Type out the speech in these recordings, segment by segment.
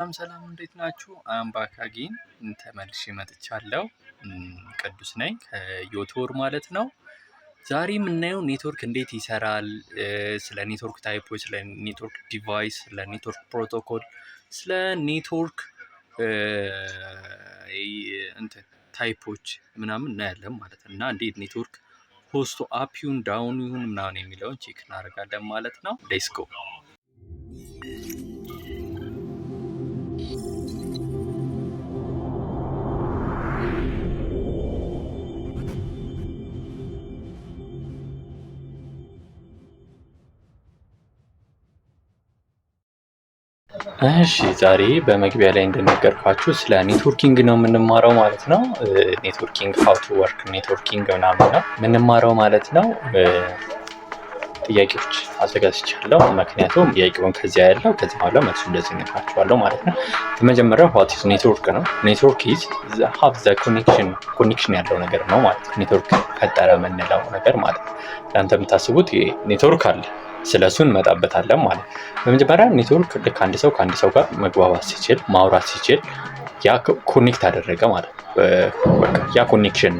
ሰላም እንዴት ናችሁ? አምባክ አጌን ተመልሼ መጥቻለሁ። ቅዱስ ነኝ ከዮቶር ማለት ነው። ዛሬ የምናየው ኔትወርክ እንዴት ይሰራል፣ ስለ ኔትወርክ ታይፖች፣ ስለ ኔትወርክ ዲቫይስ፣ ስለ ኔትወርክ ፕሮቶኮል፣ ስለ ኔትወርክ ታይፖች ምናምን እናያለን ማለት ነው። እና እንዴት ኔትወርክ ሆስቱ አፕ ይሁን ዳውን ይሁን ምናምን የሚለውን ቼክ እናደርጋለን ማለት ነው። ሌትስ ጎ። እሺ ዛሬ በመግቢያ ላይ እንደነገርኳችሁ ስለ ኔትወርኪንግ ነው የምንማረው ማለት ነው። ኔትወርኪንግ ሃው ቱ ወርክ ኔትወርኪንግ ምናምን ነው የምንማረው ማለት ነው። ጥያቄዎች አዘጋጅቻለሁ፣ ምክንያቱም ጥያቄውን ከዚያ ያለው ከዚህ በኋላ መልሱ እንደዚህ እነግራችኋለሁ ማለት ነው። የመጀመሪያው ዋት ኢዝ ኔትወርክ ነው። ኔትወርክ ኢዝ ሃቭ ዘ ኮኔክሽን ያለው ነገር ነው ማለት ነው። ኔትወርክ ፈጠረ የምንለው ነገር ማለት ነው። እናንተ የምታስቡት ኔትወርክ አለ፣ ስለሱ እንመጣበታለን ማለት ነው። በመጀመሪያ ኔትወርክ ልክ አንድ ሰው ከአንድ ሰው ጋር መግባባት ሲችል ማውራት ሲችል ያ ኮኔክት አደረገ ማለት ነው። በቃ ያ ኮኔክሽን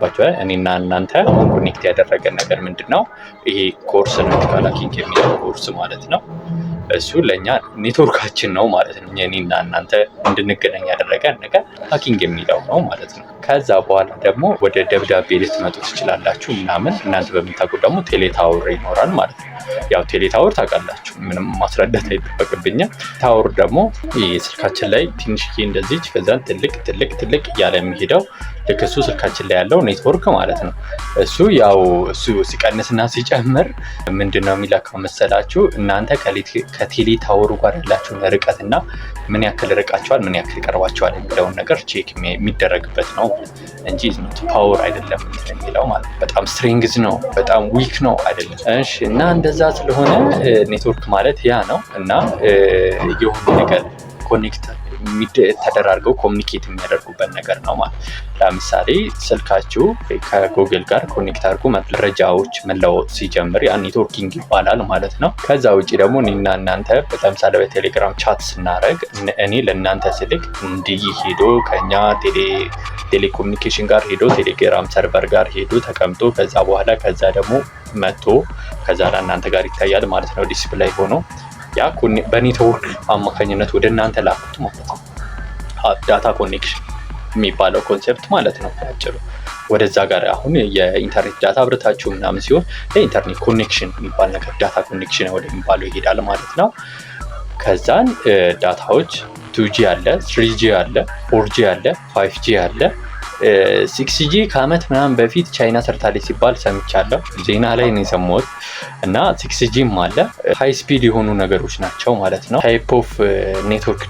ባቸው እኔና እናንተ አሁን ኮኔክት ያደረገን ነገር ምንድነው? ይሄ ኮርስ ነው ካላኪንግ የሚለው ኮርስ ማለት ነው። እሱ ለኛ ኔትወርካችን ነው ማለት ነው። እኔና እናንተ እንድንገናኝ ያደረገን ነገር ሃኪንግ የሚለው ነው ማለት ነው። ከዛ በኋላ ደግሞ ወደ ደብዳቤ ልትመጡ ትችላላችሁ ምናምን። እናንተ በምታውቁት ደግሞ ቴሌታወር ይኖራል ማለት ነው። ያው ቴሌታወር ታውቃላችሁ፣ ምንም ማስረዳት አይጠበቅብኝም። ታወር ደግሞ ስልካችን ላይ ትንሽዬ እንደዚች ከዛን ትልቅ እያለ የሚሄደው ልክ እሱ ስልካችን ላይ ያለው ኔትወርክ ማለት ነው። እሱ ሲቀንስና ሲጨምር ምንድነው የሚለካው መሰላችሁ? እናንተ ከቴሌ ታወሩ ጋር ያላችሁን ርቀትና ምን ያክል ርቃችኋል፣ ምን ያክል ቀርባችኋል የሚለውን ነገር ቼክ የሚደረግበት ነው እንጂ ፓወር አይደለም የሚለው ማለት ነው። በጣም ስትሬንግዝ ነው፣ በጣም ዊክ ነው አይደለም። እሺ፣ እና እንደዛ ስለሆነ ኔትወርክ ማለት ያ ነው። እና የሆነ ነገር ኮኔክት ተደራርገው ኮሚኒኬት የሚያደርጉበት ነገር ነው ማለት። ለምሳሌ ስልካችሁ ከጉግል ጋር ኮኔክት አድርጎ መረጃዎች መለወጥ ሲጀምር ያ ኔትወርኪንግ ይባላል ማለት ነው። ከዛ ውጪ ደግሞ እኔና እናንተ ለምሳሌ በቴሌግራም ቻት ስናደርግ እኔ ለእናንተ ስልክ እንዲህ ሄዶ ከኛ ቴሌኮሙኒኬሽን ጋር ሄዶ ቴሌግራም ሰርቨር ጋር ሄዶ ተቀምጦ ከዛ በኋላ ከዛ ደግሞ መጥቶ ከዛ ለእናንተ ጋር ይታያል ማለት ነው ዲስፕሌይ ሆኖ ያ በኔትወርክ አማካኝነት ወደ እናንተ ላኩት ማለት ነው። ዳታ ኮኔክሽን የሚባለው ኮንሴፕት ማለት ነው አጭሩ። ወደዛ ጋር አሁን የኢንተርኔት ዳታ አብርታችሁ ምናምን ሲሆን የኢንተርኔት ኮኔክሽን የሚባል ነገር ዳታ ኮኔክሽን ወደሚባለው ይሄዳል ማለት ነው። ከዛን ዳታዎች 2G አለ፣ 3G አለ፣ 4G አለ፣ 5G አለ። 6G ከአመት ምናምን በፊት ቻይና ሰርታለች ሲባል ሰምቻለሁ፣ ዜና ላይ ነው የሰማሁት። እና 6Gም አለ። ሃይ ስፒድ የሆኑ ነገሮች ናቸው ማለት ነው። ታይፕ ኦፍ ኔትወርክ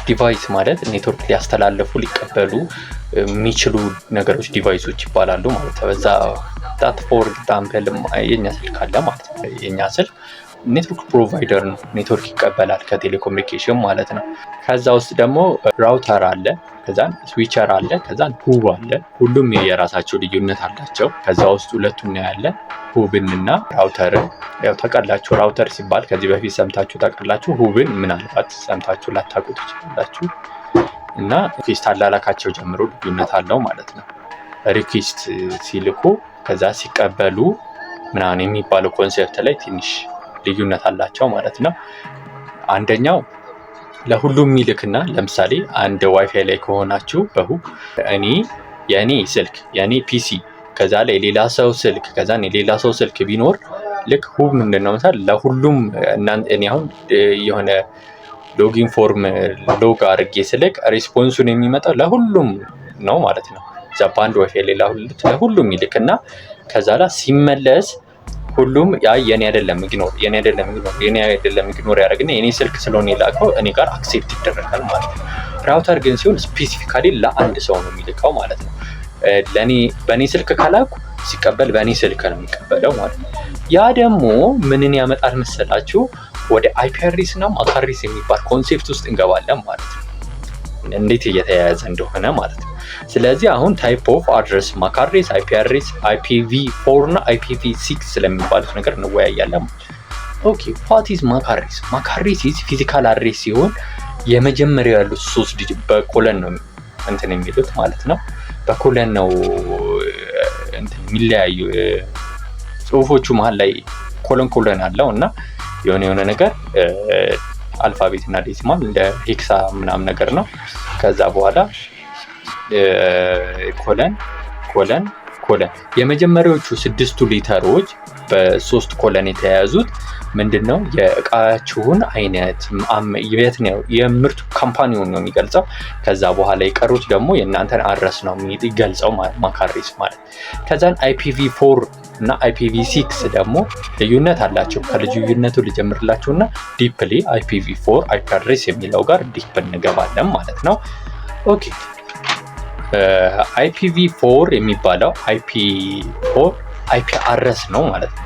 ዲቫይስ ማለት ኔትወርክ ሊያስተላልፉ ሊቀበሉ የሚችሉ ነገሮች ዲቫይሶች ይባላሉ ማለት ነው። በዛ ዳት ፎር ኤግዛምፕል የኛ ስልክ አለ ማለት ነው። የኛ ስልክ ኔትወርክ ፕሮቫይደር ነው፣ ኔትወርክ ይቀበላል ከቴሌኮሙኒኬሽን ማለት ነው። ከዛ ውስጥ ደግሞ ራውተር አለ፣ ከዛን ስዊቸር አለ፣ ከዛን ሁብ አለ። ሁሉም የራሳቸው ልዩነት አላቸው። ከዛ ውስጥ ሁለቱን ነው ያለ፣ ሁብን እና ራውተርን። ያው ታውቃላችሁ፣ ራውተር ሲባል ከዚህ በፊት ሰምታችሁ ታውቃላችሁ። ሁብን ምናልባት ሰምታችሁ ላታውቁ ትችላላችሁ። እና ሪኩዌስት አላላካቸው ጀምሮ ልዩነት አለው ማለት ነው። ሪኩዌስት ሲልኩ ከዛ ሲቀበሉ ምናምን የሚባለው ኮንሴፕት ላይ ትንሽ ልዩነት አላቸው ማለት ነው። አንደኛው ለሁሉም የሚልክና ለምሳሌ አንድ ዋይፋይ ላይ ከሆናችሁ በሁብ የኔ ስልክ የኔ ፒሲ ከዛ ላይ ሌላ ሰው ስልክ ከዛ ሌላ ሰው ስልክ ቢኖር ልክ ሁብ ምንድነው ማለት ለሁሉም እኔ አሁን የሆነ ሎጊን ፎርም ሎግ አድርጌ ስልክ ሪስፖንሱን የሚመጣው ለሁሉም ነው ማለት ነው። እዛ በአንድ ዋይፋይ ላይ ለሁሉም ይልክና ከዛ ላይ ሲመለስ ሁሉም የኔ አይደለም ኢግኖር ያደርግና የኔ ስልክ ስለሆነ የላከው እኔ ጋር አክሴፕት ይደረጋል ማለት ነው። ራውተር ግን ሲሆን ስፔሲፊካሊ ለአንድ ሰው ነው የሚልከው ማለት ነው። በእኔ ስልክ ካላኩ ሲቀበል በእኔ ስልክ ነው የሚቀበለው ማለት ነው። ያ ደግሞ ምንን ያመጣል መሰላችሁ? ወደ አይፒ አድሬስ እና ማክ አድሬስ የሚባል ኮንሴፕት ውስጥ እንገባለን ማለት ነው። እንዴት እየተያያዘ እንደሆነ ማለት ነው። ስለዚህ አሁን ታይፕ ኦፍ አድረስ ማክ አድሬስ፣ አይፒ አድሬስ፣ IPv4 እና IPv6 ስለሚባሉት ነገር እንወያያለን። ኦኬ ዋት ኢዝ ማክ አድሬስ? ማክ አድሬስ ኢዝ ፊዚካል አድሬስ ሲሆን የመጀመሪያው ያሉት 3 ዲጂት በኮለን ነው እንትን የሚሉት ማለት ነው። በኮለን ነው እንትን የሚለያዩ ጽሁፎቹ መሀል ላይ ኮለን አለው እና የሆነ ነገር አልፋቤት እና ዴሲማል እንደ ሄክሳ ምናምን ነገር ነው። ከዛ በኋላ ኮለን የመጀመሪያዎቹ 6ቱ ሊተሮች በ3 ኮለን የተያያዙት ምንድነው የእቃችሁን አይነት የት ነው የምርቱ ካምፓኒውን ነው የሚገልጸው። ከዛ በኋላ የቀሩት ደግሞ የእናንተን አድረስ ነው የሚገልጸው ማካሬስ ማለት። ከዛን IPv4 እና IPv6 ደግሞ ልዩነት አላቸው። ከልዩነቱ ልጀምርላችሁና ዲፕሊ IPv4 IP አድሬስ የሚለው ጋር ዲፕ እንገባለን ማለት ነው። ኦኬ IPv4 የሚባለው IP አድረስ ነው ማለት ነው።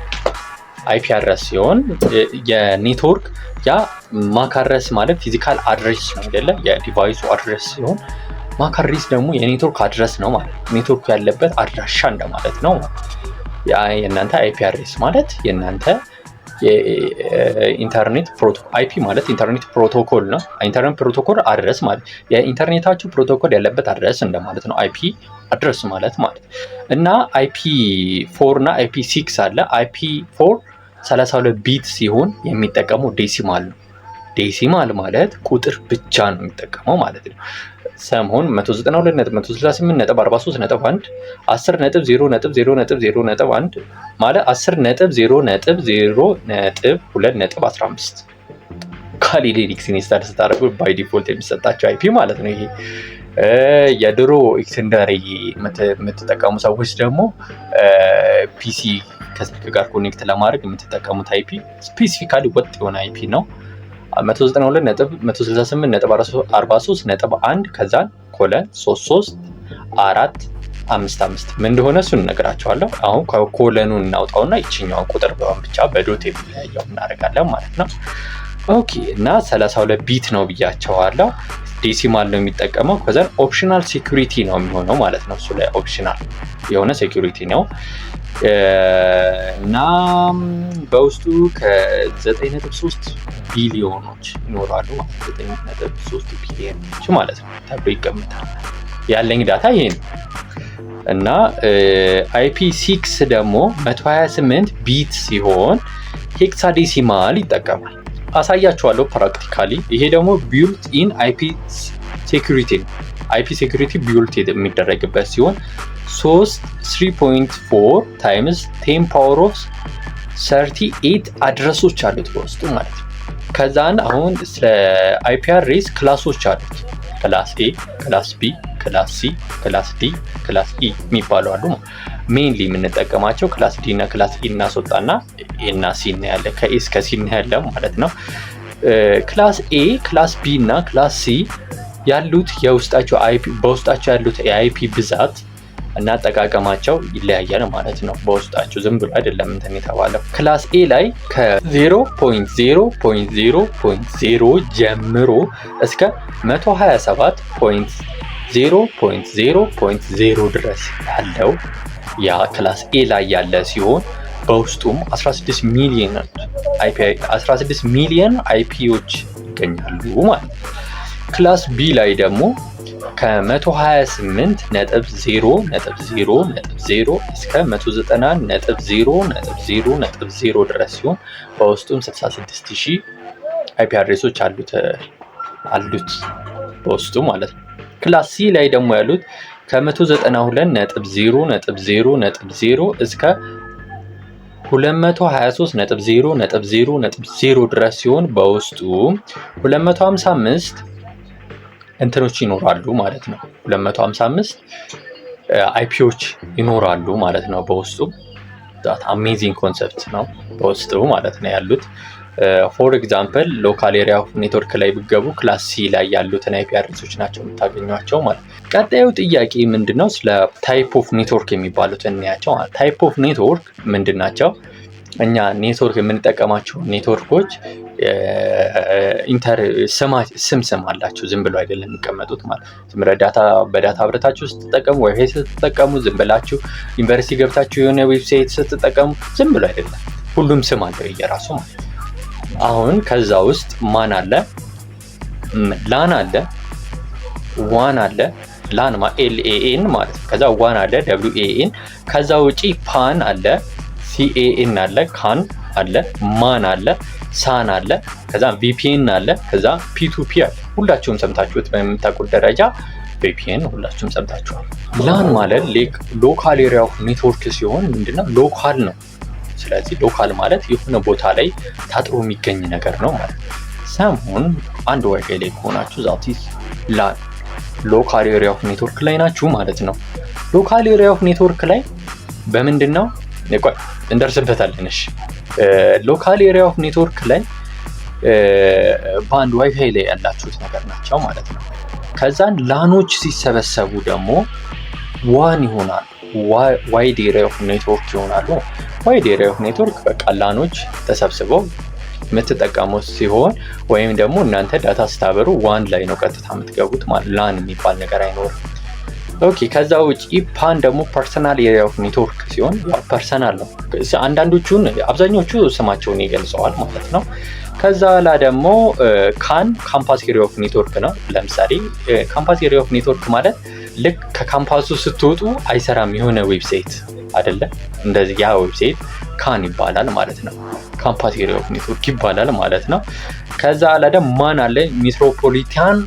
IP አድረስ ሲሆን የኔትወርክ ያ ማክ አድረስ ማለት ፊዚካል አድሬስ ነው አይደለ? የዲቫይሱ አድሬስ ሲሆን ማክ አድሬስ ደግሞ የኔትወርክ አድረስ ነው ማለት ነው። ኔትወርኩ ያለበት አድራሻ እንደማለት ነው። ያ የእናንተ IP አድሬስ ማለት የእናንተ የኢንተርኔት ፕሮቶኮል IP ማለት ኢንተርኔት ፕሮቶኮል ነው። ኢንተርኔት ፕሮቶኮል አድረስ ማለት የኢንተርኔታችሁ ፕሮቶኮል ያለበት አድረስ እንደማለት ነው። IP አድረስ ማለት እና IP4 እና IP6 አለ። IP4 32 ቢት ሲሆን የሚጠቀመው ዴሲማል ነው። ዴሲማል ማለት ቁጥር ብቻ ነው የሚጠቀመው ማለት ነው። ሰሞን 192.168.43.1 10.0.0.0.1 ማለት 10.0.0.2.15 ካሊዴሪክስ ኢንስታል ስታደርጉ ባይ ዲፎልት የሚሰጣቸው IP ማለት ነው። ይሄ የድሮ ኤክስቴንደር የምትጠቀሙ ሰዎች ደግሞ ፒሲ ከስልክ ጋር ኮኔክት ለማድረግ የምትጠቀሙት IP ስፔሲፊካሊ ወጥ የሆነ IP ነው። 192.168.43.1 ከዛን ኮለን 33.455 ምን እንደሆነ እሱን እነግራቸዋለሁ። አሁን ከኮለኑን እናውጣውና ይችኛውን ቁጥር ብቻ በዶት የሚለያየው እናደርጋለን ማለት ነው። ኦኬ እና 32 ቢት ነው ብያቸዋለሁ። ዴሲማል ነው የሚጠቀመው። ከዛን ኦፕሽናል ሴኩሪቲ ነው የሚሆነው ማለት ነው። እሱ ላይ ኦፕሽናል የሆነ ሴኩሪቲ ነው እና በውስጡ ከ9.3 ቢሊዮኖች ይኖራሉ። 9.3 ቢሊዮኖች ማለት ነው ተብሎ ይገምታል። ያለኝ ዳታ ይሄ ነው እና IP6 ደግሞ 128 ቢት ሲሆን ሄክሳዴሲማል ይጠቀማል። አሳያችኋለሁ ፕራክቲካሊ። ይሄ ደግሞ ቢልት ኢን IP ሴኩሪቲ ነው። IP ሴኩሪቲ ቢልት የሚደረግበት ሲሆን 3.4 ታይምስ 10 ፓወር ኦፍ 38 አድረሶች አሉት በውስጡ ማለት ነው። ከዛን አሁን ስለ IP አድሬስ ክላሶች አሉት። ክላስ A፣ ክላስ B፣ ክላስ C፣ ክላስ D፣ ክላስ E የሚባሉ አሉ። ሜንሊ የምንጠቀማቸው ክላስ D እና ክላስ E እናስወጣና A እና C እናያለ። ከA እስከ C እናያለ ማለት ነው። ክላስ A፣ ክላስ B እና ክላስ C ያሉት የውስጣቸው IP በውስጣቸው ያሉት የIP ብዛት እና አጠቃቀማቸው ይለያያል ማለት ነው። በውስጣቸው ዝም ብሎ አይደለም እንትን የተባለው። ክላስ A ላይ ከ0.0.0.0 ጀምሮ እስከ 127.0.0.0 ድረስ ያለው ያ ክላስ A ላይ ያለ ሲሆን በውስጡም 16 ሚሊዮን IPዎች ይገኛሉ ማለት ነው። ክላስ B ላይ ደግሞ ከ128.0.0.0 እስከ 190.0.0.0 ድረስ ሲሆን በውስጡም 66,000 IP አድሬሶች አሉት በውስጡ ማለት ነው። ክላስ C ላይ ደግሞ ያሉት ከ192.0.0.0 እስከ 223.0.0.0 ድረስ ሲሆን በውስጡ 255 እንትኖች ይኖራሉ ማለት ነው። 255 IPዎች ይኖራሉ ማለት ነው በውስጡ። ዳት አሜዚንግ ኮንሰፕት ነው በውስጡ ማለት ነው ያሉት። ፎር ኤግዛምፕል ሎካል ኤሪያ ኦፍ ኔትወርክ ላይ ቢገቡ ክላስ C ላይ ያሉትን IP አድሬሶች ናቸው የምታገኟቸው ማለት ነው። ቀጣዩ ጥያቄ ምንድነው? ስለ ታይፕ ኦፍ ኔትወርክ የሚባሉትን እናያቸው። ታይፕ ኦፍ ኔትወርክ ምንድናቸው? እኛ ኔትወርክ የምንጠቀማቸው ኔትወርኮች ስም አላቸው። ዝም ብሎ አይደለም የሚቀመጡት ማለት ዝም በዳታ አብረታችሁ ስትጠቀሙ ዋይፋይ ስትጠቀሙ ዝም ብላችሁ ዩኒቨርሲቲ ገብታችሁ የሆነ ዌብሳይት ስትጠቀሙ ዝም ብሎ አይደለም። ሁሉም ስም አለው የራሱ ማለት። አሁን ከዛ ውስጥ ማን አለ? ላን አለ፣ ዋን አለ። ላን LAN ማለት ነው። ከዛ ዋን አለ WAN። ከዛ ውጪ ፓን አለ፣ CAN አለ፣ ካን አለ፣ ማን አለ፣ ሳን አለ። ከዛ VPN አለ። ከዛ P2P አለ። ሁላችሁም ሰምታችሁት በምታውቁት ደረጃ VPN ሁላችሁም ሰምታችኋል። ላን ማለት ሎካል ኤሪያ ኦፍ ኔትወርክ ሲሆን ምንድነው ሎካል ነው። ስለዚህ ሎካል ማለት የሆነ ቦታ ላይ ታጥሮ የሚገኝ ነገር ነው ማለት ነው። ሰሞን አንድ ዋይፋይ ላይ ከሆናችሁ ዛቲስ ላን ሎካል ኤሪያ ኦፍ ኔትወርክ ላይ ናችሁ ማለት ነው። ሎካል ኤሪያ ኦፍ ኔትወርክ ላይ በምንድነው እንደርስበታለን። እሺ ሎካል ኤሪያ ኦፍ ኔትወርክ ላይ በአንድ ዋይፋይ ላይ ያላችሁት ነገር ናቸው ማለት ነው። ከዛን ላኖች ሲሰበሰቡ ደግሞ ዋን ይሆናሉ፣ ዋይድ ኤሪያ ኦፍ ኔትወርክ ይሆናሉ። ዋይድ ኤሪያ ኦፍ ኔትወርክ በቃ ላኖች ተሰብስበው የምትጠቀሙት ሲሆን ወይም ደግሞ እናንተ ዳታ ስታበሩ ዋን ላይ ነው ቀጥታ የምትገቡት ማለት ላን የሚባል ነገር አይኖርም። ኦኬ ከዛ ውጪ ፓን ደግሞ ፐርሰናል ኤሪያ ኦፍ ኔትወርክ ሲሆን ያው ፐርሰናል ነው። አንዳንዶቹን አብዛኞቹ ስማቸውን ይገልጸዋል ማለት ነው። ከዛ ላ ደግሞ ካምፓስ ኤሪያ ኦፍ ኔትወርክ ነው። ለምሳሌ ካምፓስ ኤሪያ ኦፍ ኔትወርክ ማለት ልክ ከካምፓሱ ስትወጡ አይሰራም የሆነ ዌብሳይት አይደለ? እንደዚህ ያ ዌብሳይት ካን ይባላል ማለት ነው። ካምፓስ ኤሪያ ኦፍ ኔትወርክ ይባላል ማለት ነው። ከዛ ላ ደግሞ ማን አለ ሜትሮፖሊታን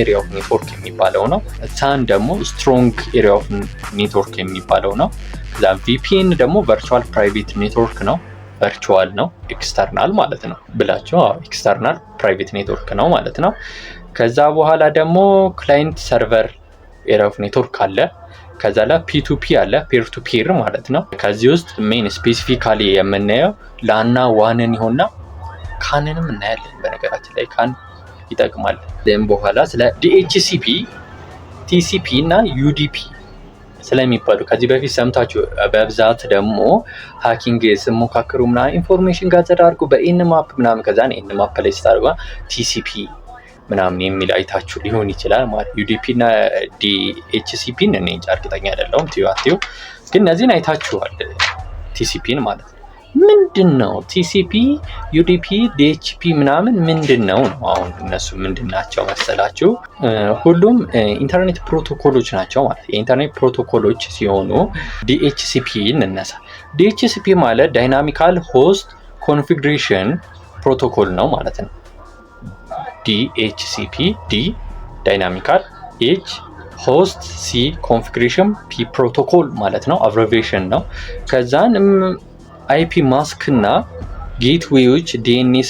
ኤሪያ ኦፍ ኔትወርክ የሚባለው ነው። ሳን ደግሞ ስትሮንግ ኤሪያ ኦፍ ኔትወርክ የሚባለው ነው። ከዛ VPN ደግሞ ቨርቹዋል ፕራይቬት ኔትወርክ ነው። ቨርቹዋል ነው ኤክስተርናል ማለት ነው ብላችሁ ኤክስተርናል ፕራይቬት ኔትወርክ ነው ማለት ነው። ከዛ በኋላ ደግሞ ክላይንት ሰርቨር ኤሪያ ኦፍ ኔትወርክ አለ። ከዛ ላይ P2P አለ፣ ፔር ቱ ፔር ማለት ነው። ከዚህ ውስጥ ሜን ስፔሲፊካሊ የምናየው ላና ዋንን ይሆንና ካንንም እናያለን። በነገራችን ላይ ካን ይጠቅማል። ደም በኋላ ስለ DHCP፣ TCP እና UDP ስለሚባሉ ከዚህ በፊት ሰምታችሁ በብዛት ደግሞ ሃኪንግ ስሞካከሩ ምናምን ኢንፎርሜሽን ጋዘር አድርጉ በኢንማፕ ምናምን ከዛን ኢንማፕ ላይ ስታርጉ TCP ምናምን የሚል አይታችሁ ሊሆን ይችላል ማለት UDP እና DHCP እኔ እርግጠኛ አይደለሁም ቲዩ ግን እነዚህን አይታችኋል። TCPን ማለት ምንድነው? TCP UDP DHCP ምናምን ምንድነው ነው? አሁን እነሱ ምንድናቸው መሰላችሁ? ሁሉም ኢንተርኔት ፕሮቶኮሎች ናቸው ማለት የኢንተርኔት ፕሮቶኮሎች ሲሆኑ DHCP እንነሳ። DHCP ማለት ዳይናሚካል ሆስት ኮንፊግሬሽን ፕሮቶኮል ነው ማለት ነው። DHCP D ዳይናሚካል H ሆስት C ኮንፊግሬሽን P ፕሮቶኮል ማለት ነው። አብሪቪዬሽን ነው። ከዛን IP ማስክ እና ጌትዌዎች DNS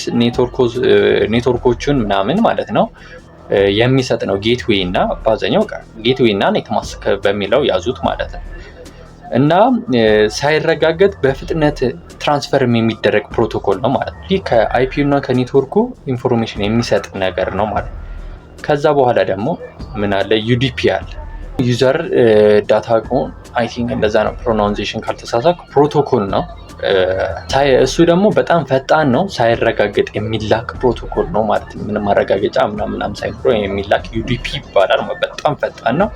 ኔትወርኮችን ምናምን ማለት ነው የሚሰጥ ነው። ጌትዌይ እና በአብዛኛው ጌትዌይ እና ኔት ማስክ በሚለው ያዙት ማለት ነው። እና ሳይረጋገጥ በፍጥነት ትራንስፈር የሚደረግ ፕሮቶኮል ነው ማለት ነው። ይህ ከአይፒ እና ከኔትወርኩ ኢንፎርሜሽን የሚሰጥ ነገር ነው ማለት ነው። ከዛ በኋላ ደግሞ ምን አለ? UDP አለ። ዩዘር ዳታ አይ ቲንክ እንደዛ ነው ፕሮናውንሴሽን ካልተሳሳትኩ ፕሮቶኮል ነው። እሱ ደግሞ በጣም ፈጣን ነው። ሳይረጋገጥ የሚላክ ፕሮቶኮል ነው ማለት ነው። ምንም ማረጋገጫ ምናምን ሳይኖረው የሚላክ UDP ይባላል። በጣም ፈጣን ነው።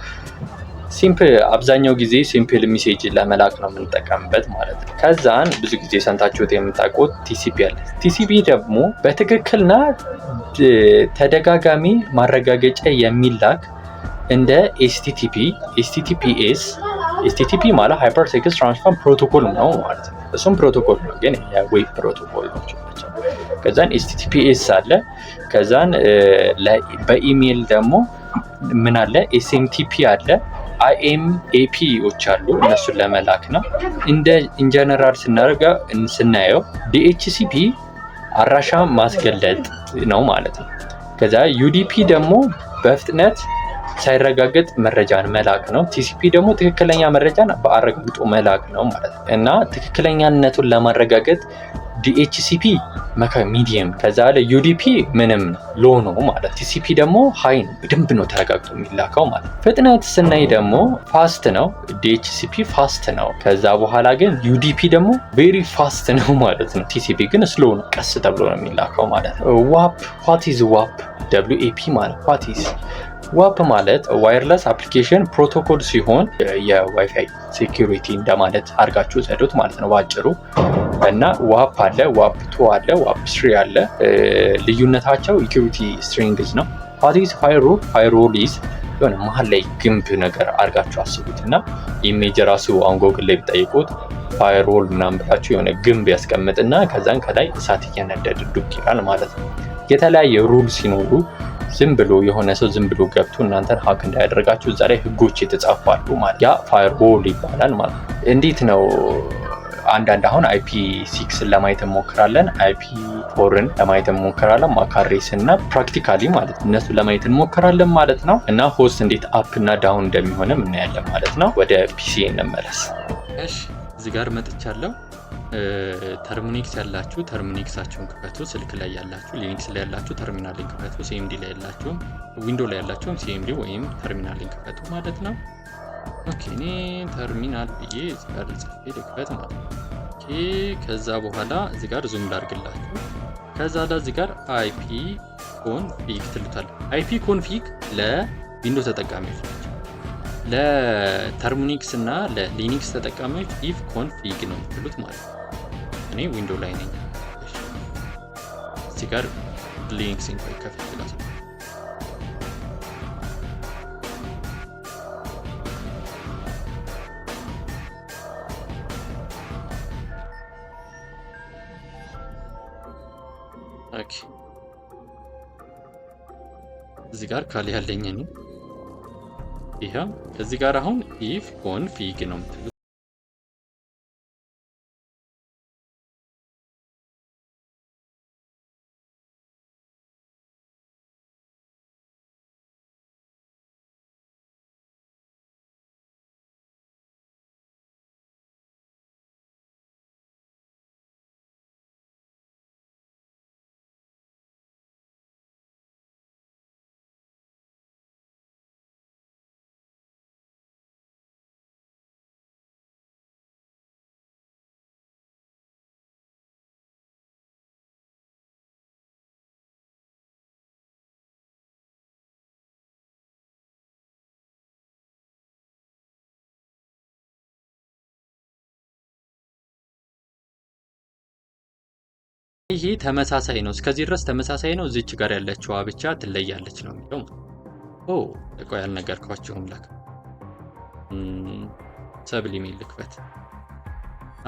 ሲምፕል አብዛኛው ጊዜ ሲምፕል ሜሴጅ ለመላክ ነው የምንጠቀምበት ማለት ነው። ከዛን ብዙ ጊዜ ሰምታችሁት የምታውቁት TCP አለ። TCP ደግሞ በትክክልና ተደጋጋሚ ማረጋገጫ የሚላክ እንደ HTTP፣ HTTPS HTTP ማለት ሃይፐር ቴክስት ትራንስፈር ፕሮቶኮል ነው ማለት ነው። እሱም ፕሮቶኮል ነው ግን የዌብ ፕሮቶኮል ነው። ከዛን HTTPS አለ። ከዛን በኢሜል ደግሞ ምን አለ? SMTP አለ። IMAPዎች አሉ። እነሱን ለመላክ ነው። እንደ ኢንጀነራል ስናየው DHCP አድራሻ ማስገለጥ ነው ማለት ነው። ከዛ UDP ደግሞ በፍጥነት ሳይረጋገጥ መረጃን መላክ ነው። TCP ደግሞ ትክክለኛ መረጃን በአረጋግጦ መላክ ነው ማለት ነው። እና ትክክለኛነቱን ለማረጋገጥ DHCP ሚዲየም፣ ከዛ UDP ምንም ሎ ነው ማለት። TCP ደግሞ ሃይ ነው፣ በደንብ ነው ተረጋግጦ የሚላከው ማለት። ፍጥነት ስናይ ደግሞ ፋስት ነው፣ DHCP ፋስት ነው። ከዛ በኋላ ግን UDP ደግሞ ቬሪ ፋስት ነው ማለት ነው። TCP ግን ስሎ ነው፣ ቀስ ተብሎ ነው የሚላከው ማለት ነው። ዋት ኢዝ ዋፕ? WAP ማለት ዋት ኢዝ ዋፕ ማለት ዋየርለስ አፕሊኬሽን ፕሮቶኮል ሲሆን የዋይፋይ ሴኩሪቲ እንደማለት አድርጋችሁ ሰዱት ማለት ነው ባጭሩ። እና ዋፕ አለ፣ ዋፕ 2 አለ፣ ዋፕ 3 አለ። ልዩነታቸው ኢኩዊቲ ስትሪንግዝ ነው። ዋት ኢዝ ፋየርዎል? ፋየርዎል ኢዝ የሆነ መሀል ላይ ግንብ ነገር አድርጋችሁ አስቡት እና ኢሜጅ ራሱ አሁን ጎግል ላይ ብጠይቁት ፋየርዎል ምናምን ብላችሁ የሆነ ግንብ ያስቀምጥና ከዛን ከላይ እሳት እየነደደ ዱቅ ይላል ማለት ነው። የተለያየ ሩል ሲኖሩ ዝም ብሎ የሆነ ሰው ዝም ብሎ ገብቶ እናንተን ሀክ እንዳያደርጋችሁ እዛ ላይ ህጎች የተጻፋሉ ማለት ያ ፋየርዎል ይባላል ማለት ነው። እንዴት ነው አንዳንድ አሁን IP6 ለማየት እንሞክራለን፣ IP4ን ለማየት እንሞክራለን፣ ማካሬስ እና ፕራክቲካሊ ማለት ነው እነሱ ለማየት እንሞክራለን ማለት ነው። እና ሆስት እንዴት አፕ እና ዳውን እንደሚሆንም እናያለን ማለት ነው። ወደ ፒሲ እንመለስ። እሺ እዚህ ጋር መጥቻለሁ። ተርሚኒክስ ያላችሁ ተርሚኒክሳችሁን ክፈቱ። ስልክ ላይ ያላችሁ ሊኒክስ ላይ ያላችሁ ተርሚናል ላይ ክፈቱ። ሲኤምዲ ላይ ያላችሁ ዊንዶው ላይ ያላችሁ ሲኤምዲ ወይም ተርሚናል ላይ ክፈቱ ማለት ነው። ኦኬ እኔ ተርሚናል ብዬ እዚህ ጋር ጽፌ ልክፈት ማለት ነው። ኦኬ ከዛ በኋላ እዚህ ጋር ዙም ላድርግላችሁ። ከዛ እዚህ ጋር IP ኮንፊግ ትሉታል። IP ኮንፊግ ለዊንዶው ተጠቃሚዎች ናቸው። ለተርሚኒክስ እና ለሊኒክስ ተጠቃሚዎች if config ነው የምትሉት ማለት ነው። እኔ ዊንዶው ላይ ነኝ። እዚህ ጋር ሊኒክስ እንኳን ከፍት ይላል። ኦኬ እዚህ ጋር ካል ያለኝ እኔ ይሄ እዚህ ጋር አሁን if config ነው የምትሉት። ይሄ ተመሳሳይ ነው። እስከዚህ ድረስ ተመሳሳይ ነው። እዚች ጋር ያለችው ብቻ ትለያለች ነው የሚለው። ኦ ቆይ ያልነገርኳችሁም ላክ ሰብሊሜል ልክፈት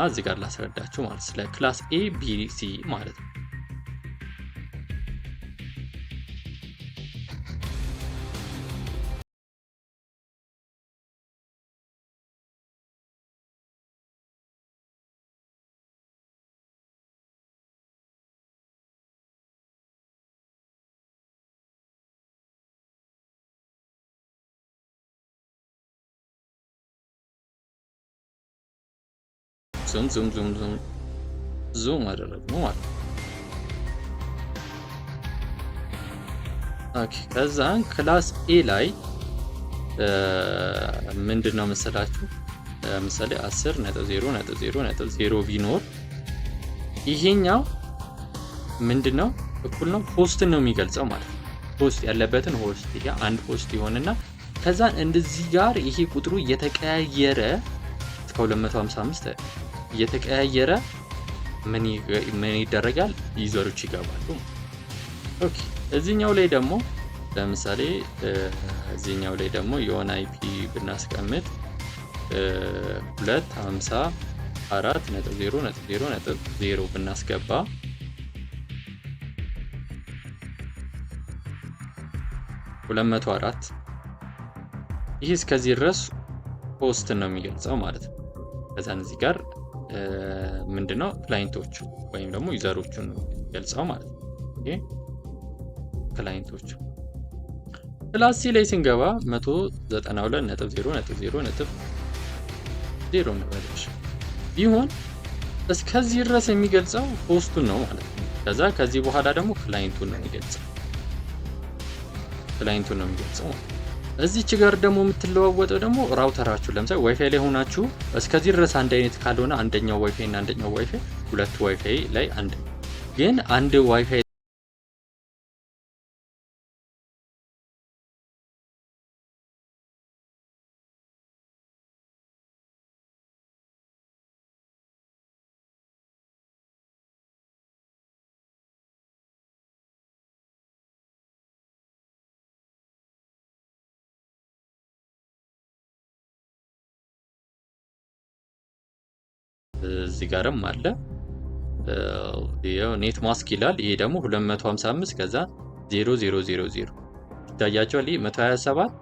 እዚህ ጋር ላስረዳችሁ ማለት ስለ ክላስ A B C ማለት ነው። ዙም አደረግነው ማለት ነው። ኦኬ ከዛን ክላስ ኤ ላይ ምንድነው መሰላችሁ ለምሳሌ 10.0.0.0 ቢኖር ይሄኛው ምንድነው እኩል ነው ሆስትን ነው የሚገልጸው ማለት ነው። ሆስት ያለበትን ሆስት ይሄ አንድ ሆስት ይሆንና ከዛን እንደዚህ ጋር ይሄ ቁጥሩ እየተቀያየረ እስከ 255 እየተቀያየረ ምን ይደረጋል ዩዘሮች ይገባሉ። ኦኬ እዚህኛው ላይ ደግሞ ለምሳሌ እዚህኛው ላይ ደግሞ የሆነ IP ብናስቀምጥ 254.0.0.0 ብናስገባ ሁለት መቶ አራት ይህ እስከዚህ ድረስ ሆስትን ነው የሚገልጸው ማለት ነው። ከዛን እዚህ ጋር ምንድነው ክላይንቶቹ ወይም ደግሞ ዩዘሮቹን ነው የሚገልጸው ማለት ነው። ኦኬ ክላይንቶቹ ክላስ ሲ ላይ ስንገባ 192.0.0.0 ነበርሽ ቢሆን እስከዚህ ድረስ የሚገልጸው ሆስቱን ነው ማለት ነው። ከዛ ከዚህ በኋላ ደግሞ ክላይንቱን ነው የሚገልጸው እዚች ጋር ደግሞ የምትለዋወጠው ደግሞ ራውተራችሁ ለምሳሌ ዋይፋይ ላይ ሆናችሁ እስከዚህ ድረስ አንድ አይነት ካልሆነ አንደኛው ዋይፋይ እና አንደኛው ዋይፋይ ሁለት ዋይፋይ ላይ አንድ ግን አንድ ዋይፋይ እዚህ ጋርም አለ ኔት ማስክ ይላል። ይሄ ደግሞ 255 ከዛ 0000 ይታያቸዋል። ይሄ 127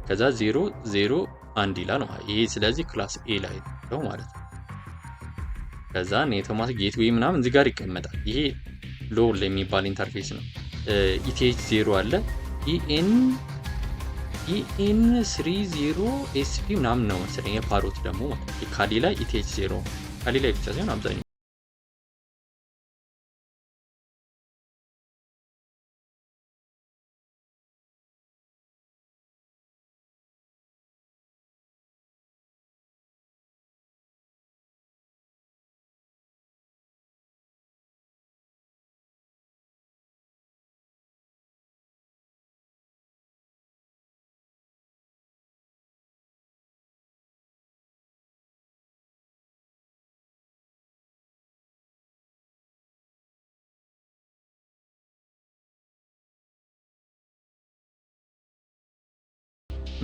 ከዛ 001 ይላል ማለት ይሄ ስለዚህ ክላስ ኤ ላይ ነው ማለት ነው። ከዛ ኔት ማስክ ጌትዌይ ምናምን እዚህ ጋር ይቀመጣል። ይሄ ሎል የሚባል ኢንተርፌስ ነው። ኢቲኤች 0 አለ ኢኤን 30 ኤስፒ ምናምን ነው መሰለኝ። የፓሮት ደግሞ ካሊ ላይ ኢቲኤች 0 ካሊ ላይ ብቻ ሳይሆን አብዛኛው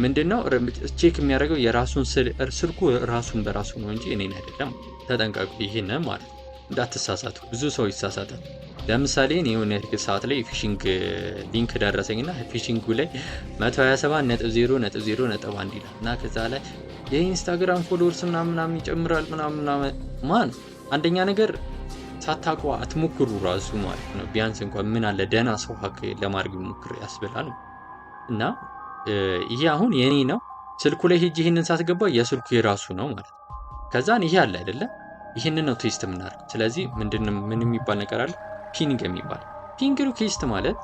ምንድነው ቼክ የሚያደርገው የራሱን ስልኩ ራሱን በራሱ ነው እንጂ እኔን አይደለም። ተጠንቀቁ ይሄን ማለት እንዳትሳሳቱ። ብዙ ሰው ይሳሳታል። ለምሳሌ እኔ የሆነ ሰዓት ላይ ፊሽንግ ሊንክ ደረሰኝና ፊሽንጉ ላይ 127.0.0.1 ይላል እና ከዛ ላይ የኢንስታግራም ፎሎወርስ ምናምን ይጨምራል ምናምን ማን አንደኛ ነገር ሳታውቁ አትሞክሩ ራሱ ማለት ነው። ቢያንስ እንኳን ምን አለ ደህና ሰው ሀክ ለማድረግ ሞክር ያስብላል እና ይሄ አሁን የኔ ነው። ስልኩ ላይ ሄጄ ይሄንን ሳትገባ የስልኩ የራሱ ነው ማለት ነው። ከዛን ይሄ አለ አይደለ? ይሄንን ነው ቴስት የምናደርገው። ስለዚህ ምን የሚባል ነገር አለ? ፒንግ የሚባል ፒንግ ሪኩዌስት ማለት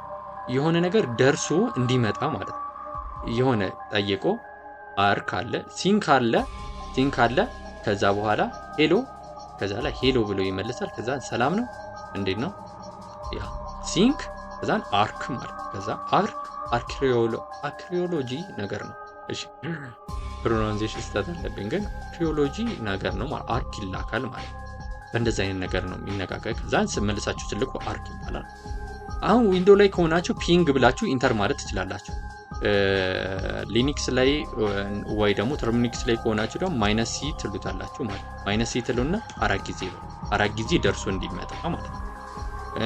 የሆነ ነገር ደርሶ እንዲመጣ ማለት ነው። የሆነ ጠይቆ አርክ አለ፣ ሲንክ አለ። ከዛ በኋላ ሄሎ፣ ከዛ ላይ ሄሎ ብሎ ይመልሳል። ከዛ ሰላም ነው እንዴት ነው ያ ሲንክ፣ ከዛን አርክ ማለት ከዛ አርኪኦሎጂ ነገር ነው። እሺ ፕሮናንሴሽን ስህተት አለብኝ፣ ግን አርኪኦሎጂ ነገር ነው ማለት አርክ ይላካል ማለት በእንደዚህ አይነት ነገር ነው የሚነጋገር። ከዛን ስመልሳችሁ ትልቁ አርክ ይባላል። አሁን ዊንዶው ላይ ከሆናችሁ ፒንግ ብላችሁ ኢንተር ማለት ትችላላችሁ። ሊኒክስ ላይ ወይ ደግሞ ተርሚኒክስ ላይ ከሆናችሁ ደግሞ ማይነስ ሲ ትሉታላችሁ ማለት ማይነስ ሲ ትሉና አራት ጊዜ ደርሶ እንዲመጣ ማለት ነው።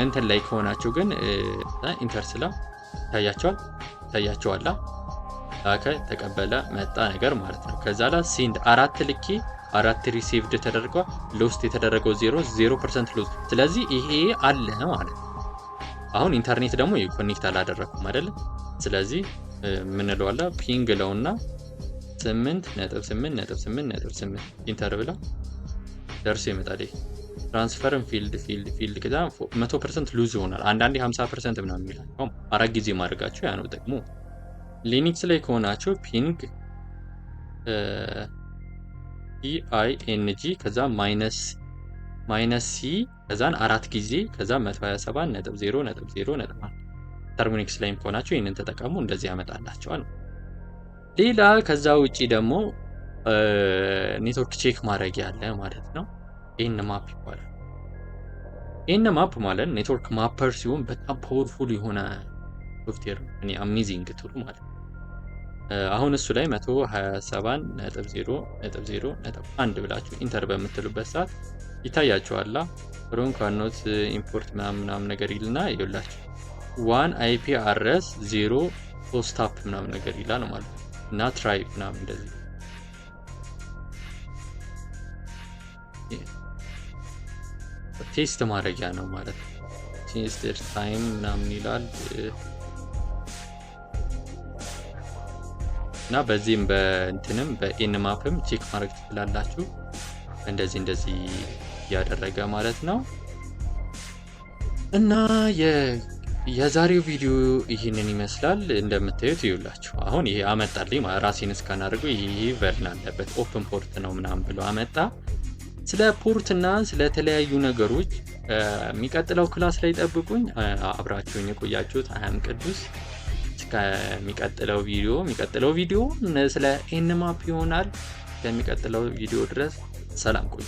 እንትን ላይ ከሆናችሁ ግን ኢንተር ስላ ታያቸዋላ ላከ ተቀበለ መጣ ነገር ማለት ነው። ከዛ ላይ ሴንድ 4 ልኬ 4 ሪሲቭድ ተደርጓል። ሎስት የተደረገው 0% ሎስት። ስለዚህ ይሄ አለ ማለት ነው። አሁን ኢንተርኔት ደግሞ ኮኔክት አላደረኩም አይደል? ስለዚህ ምን እለዋለሁ ፒንግ ለውና 8.8.8.8 ኢንተር ብላ ደርሶ ይመጣል። ትራንስፈርን ፊልድ ከዛ 100% ሉዝ ይሆናል። አንዳንዴ 50% ምናምን ይላል። 4 ጊዜ ማድረጋችሁ ያ ነው ጥቅሙ። ሊኒክስ ላይ ከሆናችሁ ፒንግ EING ከዛ ማይነስ ሲ ከዛን 4 ጊዜ ከዛ 127.0.0.1 ተርሚኒክስ ላይም ከሆናችሁ ይሄንን ተጠቀሙ። እንደዚህ ያመጣላችኋል። ሌላ ከዛ ውጪ ደግሞ ኔትወርክ ቼክ ማድረግ ያለ ማለት ነው። ኤን ማፕ ይባላል። ኤን ማፕ ማለት ኔትወርክ ማፐር ሲሆን በጣም ፓወርፉል የሆነ ሶፍትዌር ነው። እኔ አሜዚንግ ቱል ማለት ነው። አሁን እሱ ላይ 127.0.0.1 ብላችሁ ኢንተር በምትሉበት ሰዓት ይታያችኋል። ፍሮም ካኖት ኢምፖርት ምናምን ነገር ይልና ይኸውላችሁ 1 IP address 0 ሆስታፕ ምናምን ነገር ይላል ማለት ነው። እና ትራይ ምናምን እንደዚህ ቴስት ማድረጊያ ነው ማለት ነው። ቴስት ታይም ምናምን ይላል እና በዚህም በእንትንም በኤንማፕም ቼክ ማድረግ ትችላላችሁ። እንደዚህ ያደረገ ማለት ነው። እና የዛሬው ቪዲዮ ይህንን ይመስላል። እንደምታዩት ይውላችሁ አሁን ይሄ አመጣልኝ ራሴን እስካን አድርገው ይሄ ቨርን አለበት ኦፕን ፖርት ነው ምናምን ብሎ አመጣ። ስለ ፖርት እና ስለ ተለያዩ ነገሮች የሚቀጥለው ክላስ ላይ ጠብቁኝ። አብራችሁኝ የቆያችሁት አያም ቅዱስ እስከሚቀጥለው ቪዲዮ ስለ ኤንማፕ ይሆናል። ከሚቀጥለው ቪዲዮ ድረስ ሰላም ቆዩ።